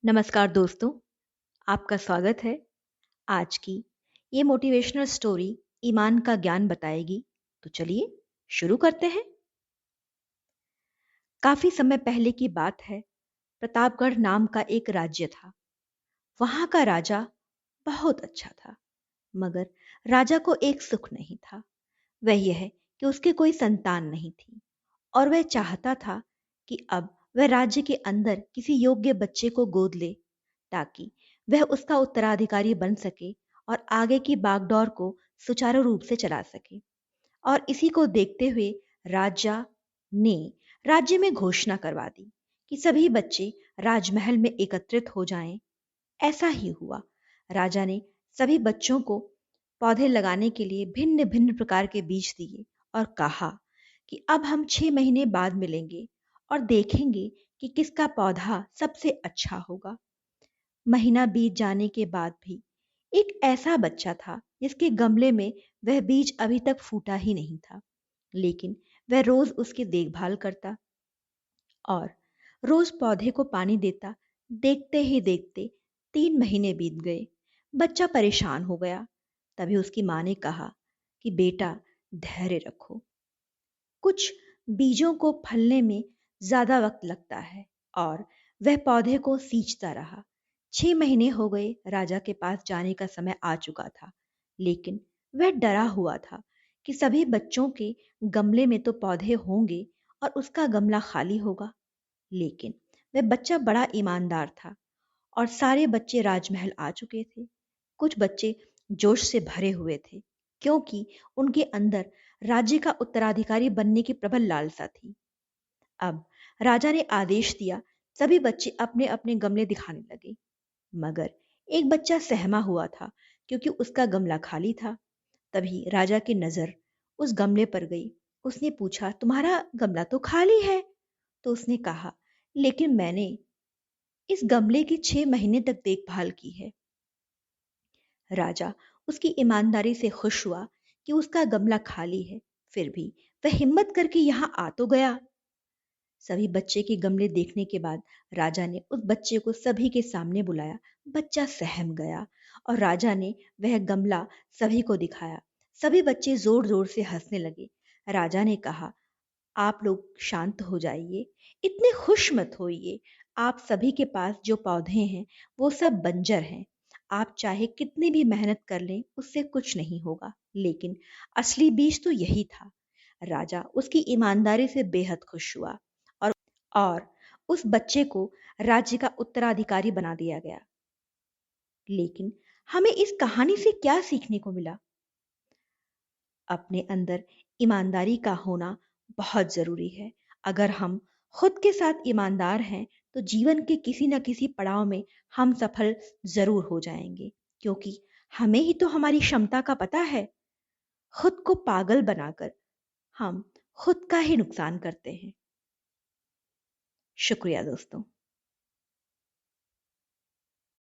नमस्कार दोस्तों, आपका स्वागत है। आज की ये मोटिवेशनल स्टोरी ईमान का ज्ञान बताएगी। तो चलिए शुरू करते हैं। काफी समय पहले की बात है। प्रतापगढ़ नाम का एक राज्य था। वहां का राजा बहुत अच्छा था, मगर राजा को एक सुख नहीं था। वह यह कि उसके कोई संतान नहीं थी और वह चाहता था कि अब वह राज्य के अंदर किसी योग्य बच्चे को गोद ले, ताकि वह उसका उत्तराधिकारी बन सके और आगे की बागडोर को सुचारू रूप से चला सके। और इसी को देखते हुए राजा ने राज्य में घोषणा करवा दी कि सभी बच्चे राजमहल में एकत्रित हो जाएं। ऐसा ही हुआ। राजा ने सभी बच्चों को पौधे लगाने के लिए भिन्न भिन्न प्रकार के बीज दिए और कहा कि अब हम 6 महीने बाद मिलेंगे और देखेंगे कि किसका पौधा सबसे अच्छा होगा। महीना बीत जाने के बाद भी एक ऐसा बच्चा था जिसके गमले में वह बीज अभी तक फूटा ही नहीं था, लेकिन वह रोज उसकी देखभाल करता और रोज पौधे को पानी देता। देखते ही देखते 3 महीने बीत गए। बच्चा परेशान हो गया। तभी उसकी माँ ने कहा कि बेटा, धैर्य रखो। कुछ बीजों को फलने में ज्यादा वक्त लगता है। और वह पौधे को सींचता रहा। 6 महीने हो गए। राजा के पास जाने का समय आ चुका था, लेकिन वह डरा हुआ था कि सभी बच्चों के गमले में तो पौधे होंगे और उसका गमला खाली होगा। लेकिन वह बच्चा बड़ा ईमानदार था और सारे बच्चे राजमहल आ चुके थे। कुछ बच्चे जोश से भरे हुए थे, क्योंकि उनके अंदर राज्य का उत्तराधिकारी बनने की प्रबल लालसा थी। अब राजा ने आदेश दिया, सभी बच्चे अपने अपने गमले दिखाने लगे। मगर एक बच्चा सहमा हुआ था, क्योंकि उसका गमला खाली था। तभी राजा की नजर उस गमले पर गई। उसने पूछा, तुम्हारा गमला तो खाली है। तो उसने कहा, लेकिन मैंने इस गमले की 6 महीने तक देखभाल की है। राजा उसकी ईमानदारी से खुश हुआ कि उसका गमला खाली है, फिर भी वह हिम्मत करके यहाँ आ तो गया। सभी बच्चे के गमले देखने के बाद राजा ने उस बच्चे को सभी के सामने बुलाया। बच्चा सहम गया और राजा ने वह गमला सभी को दिखाया। सभी बच्चे जोर जोर से हंसने लगे। राजा ने कहा, आप लोग शांत हो जाइए, इतने खुश मत होइए। आप सभी के पास जो पौधे हैं वो सब बंजर हैं। आप चाहे कितनी भी मेहनत कर लें, उससे कुछ नहीं होगा। लेकिन असली बीज तो यही था। राजा उसकी ईमानदारी से बेहद खुश हुआ और उस बच्चे को राज्य का उत्तराधिकारी बना दिया गया। लेकिन हमें इस कहानी से क्या सीखने को मिला? अपने अंदर ईमानदारी का होना बहुत जरूरी है। अगर हम खुद के साथ ईमानदार हैं, तो जीवन के किसी न किसी पड़ाव में हम सफल जरूर हो जाएंगे, क्योंकि हमें ही तो हमारी क्षमता का पता है। खुद को पागल बनाकर हम खुद का ही नुकसान करते हैं। शुक्रिया दोस्तों।